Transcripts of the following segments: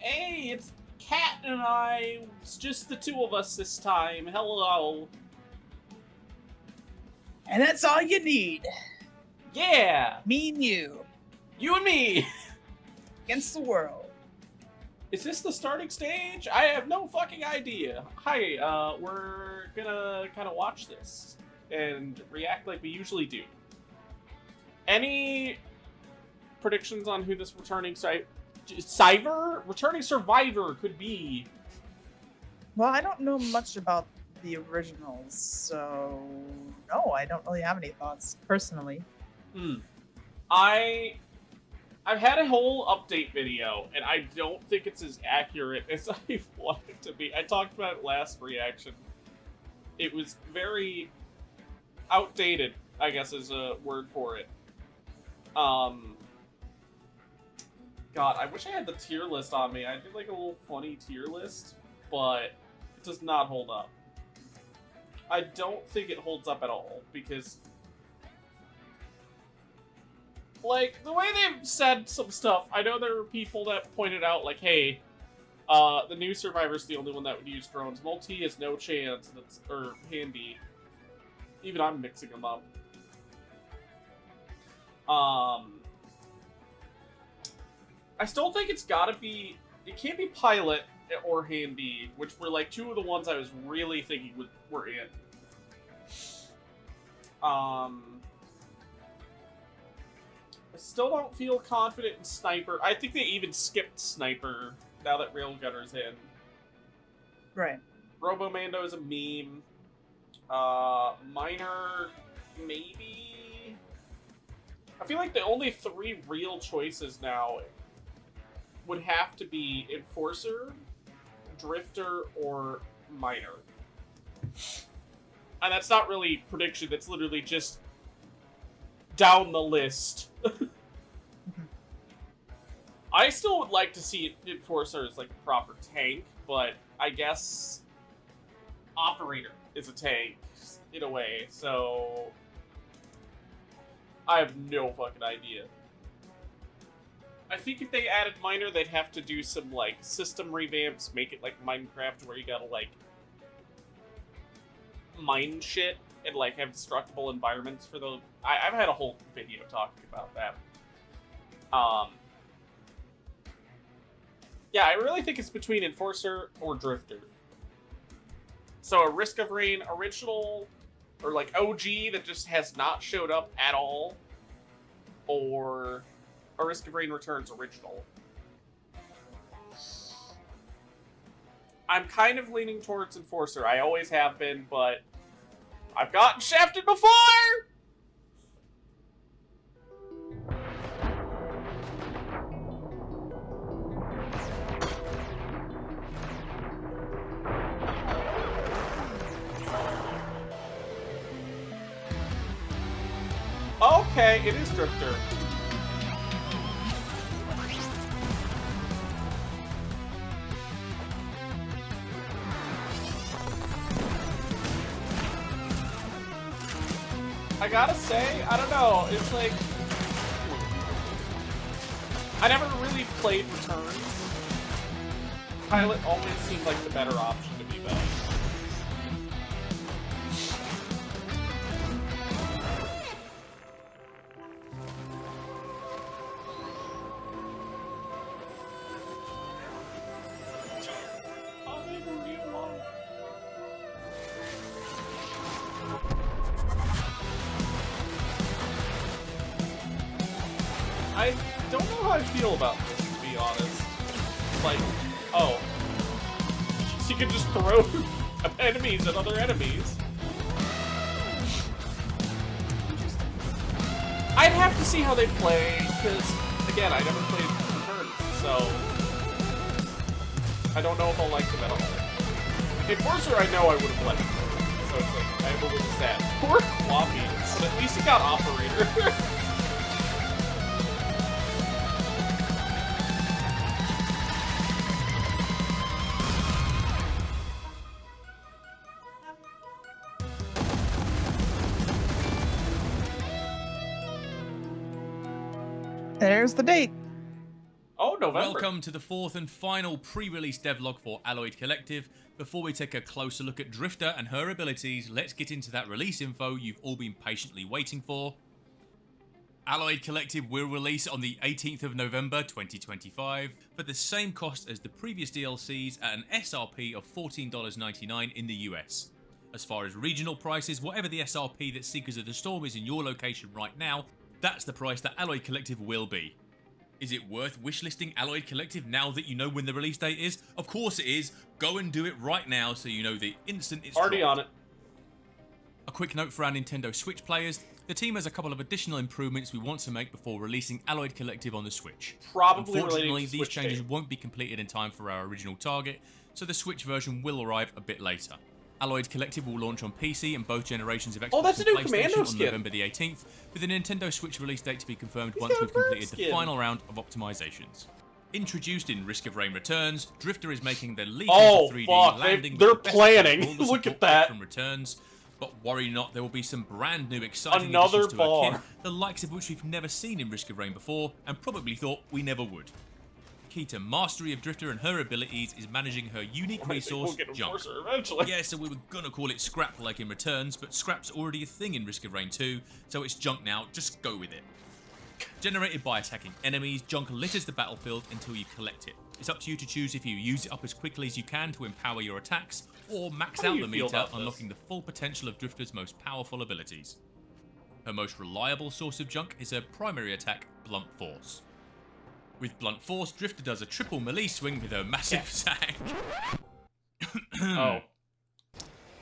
Hey, it's Kat and I. It's just the two of us this time. Hello. And that's all you need. Yeah. Me and you. You and me. Against the world. Is this the starting stage? I have no fucking idea. Hi, we're gonna kind of watch this and react like we usually do. Any predictions on who this returning survivor could be? Well, I don't know much about the originals, so no, I don't really have any thoughts personally. I've had a whole update video, and I don't think it's as accurate as I want it to be. I talked about it last reaction. It was very outdated, I guess is a word for it. God, I wish I had the tier list on me. I did like a little funny tier list, but it does not hold up. I don't think it holds up at all, because like, the way they've said some stuff, I know there are people that pointed out, like, hey, the new Survivor's the only one that would use drones. Mul-t has no chance, or Handy. Even I'm mixing them up. I still think it's gotta be, it can't be Pilot or Handy, which were like two of the ones I was really thinking were in. I still don't feel confident in Sniper. I think they even skipped Sniper now that Railgunner's in. Right. Robomando is a meme. Miner, maybe? I feel like the only three real choices now would have to be Enforcer, Drifter, or Miner. And that's not really prediction, that's literally just down the list. I still would like to see Enforcer as like a proper tank, but I guess Operator is a tank in a way, so I have no fucking idea. I think if they added Miner, they'd have to do some like system revamps, make it like Minecraft where you gotta like mine shit and like have destructible environments for the. I've had a whole video talking about that. Yeah, I really think it's between Enforcer or Drifter. So a Risk of Rain original, or like OG that just has not showed up at all, or a Risk of Rain Returns original. I'm kind of leaning towards Enforcer. I always have been, but I've gotten shafted before! Okay, it is Drifter. I gotta say, I don't know, it's like, I never really played Returns. Pilot always seemed like the better option to me, though. I don't know how I feel about this, to be honest. Like, oh. So you can just throw enemies at other enemies. I'd have to see how they play, because, again, I never played Returns, so I don't know if I'll like them at all. Enforcer, I know I would have liked them, so it's like, I have a little sad. Poor Floppy, but at least he got Operator. There's the date. Oh, November. Welcome to the fourth and final pre-release devlog for Alloyed Collective. Before we take a closer look at Drifter and her abilities, let's get into that release info you've all been patiently waiting for. Alloyed Collective will release on the 18th of November 2025 for the same cost as the previous DLCs at an SRP of $14.99 in the US. As far as regional prices, whatever the SRP that Seekers of the Storm is in your location right now, that's the price that Alloyed Collective will be. Is it worth wishlisting Alloyed Collective now that you know when the release date is? Of course it is. Go and do it right now so you know the instant it's already dropped. on it. A quick note for our Nintendo Switch players. The team has a couple of additional improvements we want to make before releasing Alloyed Collective on the Switch. Probably Unfortunately, these Switch changes tape. won't be completed in time for our original target, so the Switch version will arrive a bit later. Alloyed Collective will launch on PC and both generations of Xbox that's a and new PlayStation Commando on skin. November the 18th, with the Nintendo Switch release date to be confirmed He's once got a we've completed bird the skin. final round of optimizations. Introduced in Risk of Rain Returns, Drifter is making the leap Oh, into 3D fuck, landing. they're with the best planning. brawler Look at support that. From Returns. But worry not, there will be some brand new exciting Another additions to our bar. kit, the likes of which we've never seen in Risk of Rain before, and probably thought we never would. Key to mastery of Drifter and her abilities is managing her unique resource, We'll get a junk. Enforcer eventually. Yeah, so we were gonna call it scrap like in Returns, but scrap's already a thing in Risk of Rain 2, so it's junk now, just go with it. Generated by attacking enemies, junk litters the battlefield until you collect it. It's up to you to choose if you use it up as quickly as you can to empower your attacks, or max How do out you the feel meter, about this? unlocking the full potential of Drifter's most powerful abilities. Her most reliable source of junk is her primary attack, Blunt Force. With Blunt Force, Drifter does a triple melee swing with her massive sack. Oh.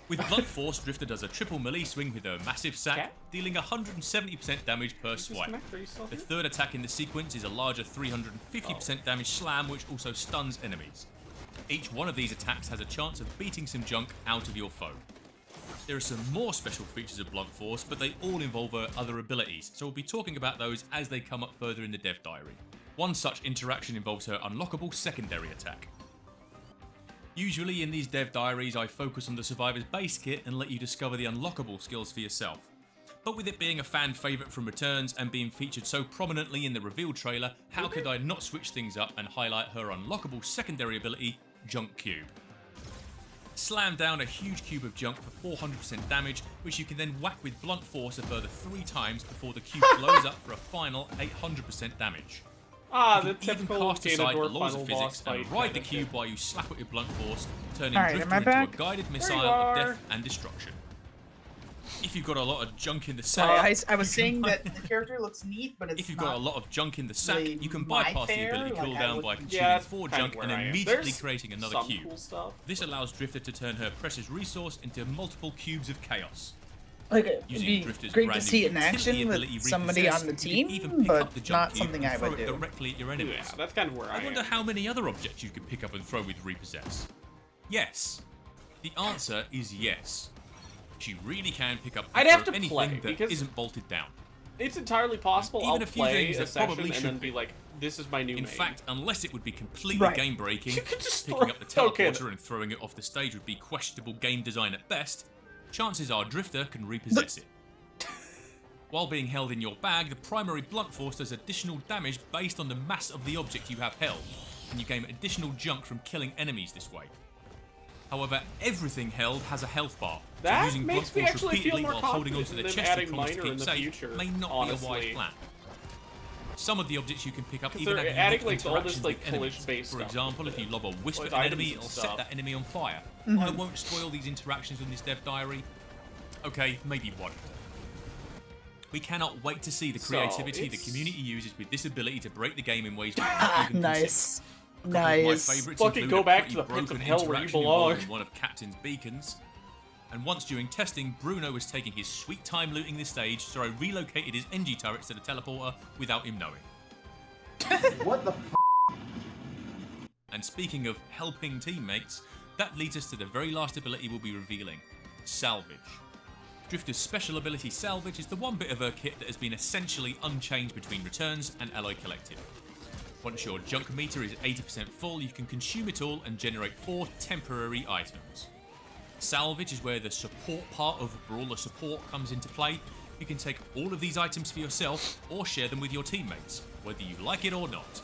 With Blunt Force, Drifter does a triple melee swing with her massive sack, Okay. dealing 170% damage per swipe. Disconnect, are you still The here? third attack in the sequence is a larger 350% damage slam, which also stuns enemies. Each one of these attacks has a chance of beating some junk out of your foe. There are some more special features of Blunt Force, but they all involve her other abilities, so we'll be talking about those as they come up further in the dev diary. One such interaction involves her unlockable secondary attack. Usually in these dev diaries I focus on the Survivor's base kit and let you discover the unlockable skills for yourself. But with it being a fan favourite from Returns and being featured so prominently in the reveal trailer, how could I not switch things up and highlight her unlockable secondary ability, Junk Cube. Slam down a huge cube of junk for 400% damage, which you can then whack with Blunt Force a further 3 times before the cube blows up for a final 800% damage. Ah, You the can even typical cast aside the Ganondorf laws final of boss physics fight and ride the kinda cube shit. while you slap it with Blunt Force, turning Alright, Drifter am I into back? a guided missile you of are. death and destruction. If you've got a lot of junk in the Sorry, sack, I was saying that the character looks neat, but it's if you've not got a lot of junk in the sack, really you can my bypass the fare, ability like, I cooldown would- by Yeah, consuming that's 4 kind junk of and where I am. immediately There's creating another some cube. cool stuff. This allows Drifter to turn her precious resource into multiple cubes of chaos. Like, it'd Using be Drifter's great to brand new see it in utility action ability with somebody Repossess, on the you can team, even pick up but the junk not cube something and I throw would it do. directly at your enemies. Yeah, that's kind of where I I wonder am. how many other objects you can pick up and throw with Repossess. Yes. The answer is yes. She really can pick up I'd and have throw to anything play, that because- isn't bolted down. It's entirely possible Even I'll a few play things a that session probably and should then be be. like, this is my new In main. fact, unless it would be completely Right. game breaking, You could just picking up the throw- okay. teleporter and throwing it off the stage would be questionable game design at best, chances are Drifter can repossess it. While being held in your bag, the primary Blunt Force does additional damage based on the mass of the object you have held, and you gain additional junk from killing enemies this way. However, everything held has a health bar, so That using makes Blunt me Force actually feel repeatedly more while holding confident onto the in them chest you adding promised to minor in keep the safe future, may not be a honestly. wise plan. Some of the objects you can pick up 'Cause even they're have adding, unique like, all this, interactions like, with enemies. collision-based For stuff example, with if you lob a wisp like, at an items enemy, and it'll stuff. set that enemy on fire. Mm-hmm. I won't spoil these interactions in this dev diary. Okay, maybe one. We cannot wait to see the So, creativity the it's- community uses with this ability to break the game in ways we haven't even considered. Nice. A couple of my Nice. favourites Fucking include go a back pretty to the pits of broken hell where you interaction belong. involving one of Captain's beacons. And once during testing, Bruno was taking his sweet time looting the stage, so I relocated his NG turrets to the teleporter without him knowing. What the f? And speaking of helping teammates, that leads us to the very last ability we'll be revealing, Salvage. Drifter's special ability Salvage is the one bit of her kit that has been essentially unchanged between Returns and Alloy Collective. Once your junk meter is 80% full, you can consume it all and generate 4 temporary items. Salvage is where the support part of Brawler support comes into play. You can take all of these items for yourself or share them with your teammates, whether you like it or not.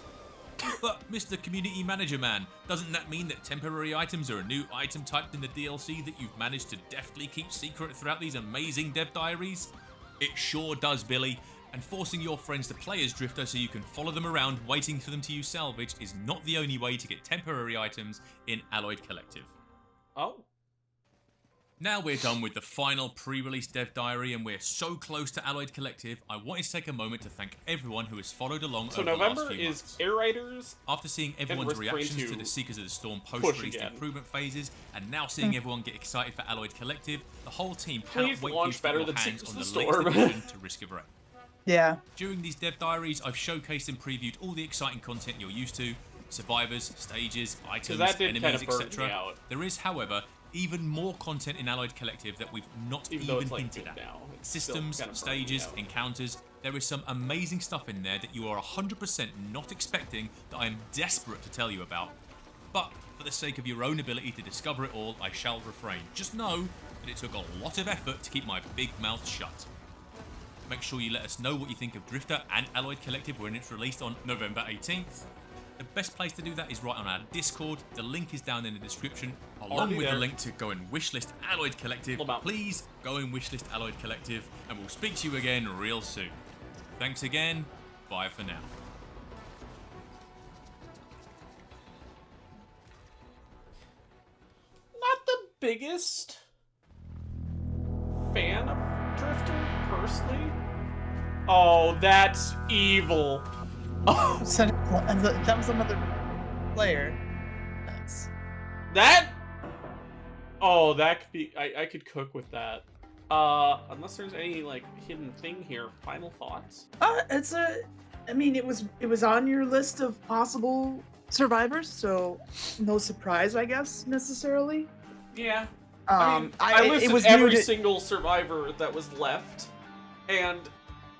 But Mr. Community Manager Man, doesn't that mean that temporary items are a new item type in the DLC that you've managed to deftly keep secret throughout these amazing dev diaries? It sure does, Billy. And forcing your friends to play as Drifter so you can follow them around waiting for them to use salvage is not the only way to get temporary items in Alloyed Collective. Oh. Now we're done with the final pre-release dev diary and we're so close to Alloyed Collective, I wanted to take a moment to thank everyone who has followed along So over the last November few is months. Air Raiders. After seeing everyone's Risk Brain reactions 2 to the Seekers of the Storm post-release again. improvement phases, and now seeing everyone get excited for Alloyed Collective, the whole team cannot Please wait launch for you to better get than your hands Seekers on of the the latest Storm. addition to Risk of Rain. Yeah. During these dev diaries, I've showcased and previewed all the exciting content you're used to, survivors, stages, items, that did enemies, kinda burn me etc. out. There is, however, even more content in Alloyed Collective that we've not Even though even it's, like, hinted big at. now, it's still Systems, kinda burning me stages, out. encounters. There is some amazing stuff in there that you are 100% not expecting that I am desperate to tell you about. But for the sake of your own ability to discover it all, I shall refrain. Just know that it took a lot of effort to keep my big mouth shut. Make sure you let us know what you think of Drifter and Alloyed Collective when it's released on November 18th. The best place to do that is right on our Discord. The link is down in the description, along Already with the there. link to go and wishlist Alloyed Collective. Little mouse. Please go and wishlist Alloyed Collective, and we'll speak to you again real soon. Thanks again. Bye for now. Not the biggest fan of Drifter, personally. Oh, that's evil. Oh, So, that was another player. Nice. that? Oh, that could be... I could cook with that. Unless there's any, like, hidden thing here. Final thoughts? It's a. I mean, it was on your list of possible survivors, so no surprise, I guess, necessarily. Yeah. I mean, I listed it was every new to- single survivor that was left, and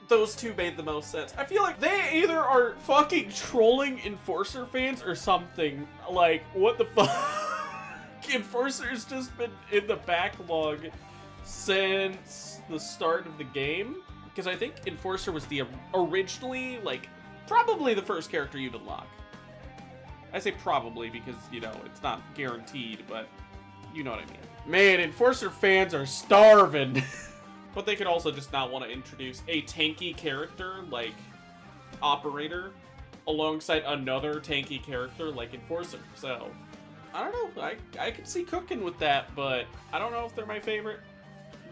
those two made the most sense. I feel like they either are fucking trolling Enforcer fans or something. Like, what the fuck? Enforcer's just been in the backlog since the start of the game. Because I think Enforcer was the originally, like, probably the first character you'd unlock. I say probably because, you know, it's not guaranteed, but you know what I mean. Man, Enforcer fans are starving. But they could also just not want to introduce a tanky character like Operator alongside another tanky character like Enforcer. So, I don't know. I could see cooking with that, but I don't know if they're my favorite.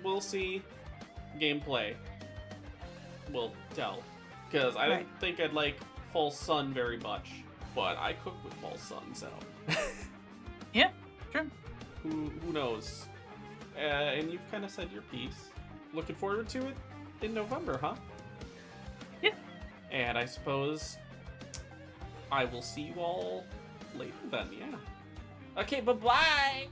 We'll see. Gameplay will tell. Because I didn't think I'd like False Sun very much, but I cook with False Sun, so. Yeah, sure. Who knows? And you've kind of said your piece. Looking forward to it in November, huh? Yeah. And I suppose I will see you all later then, yeah. Okay, bye-bye!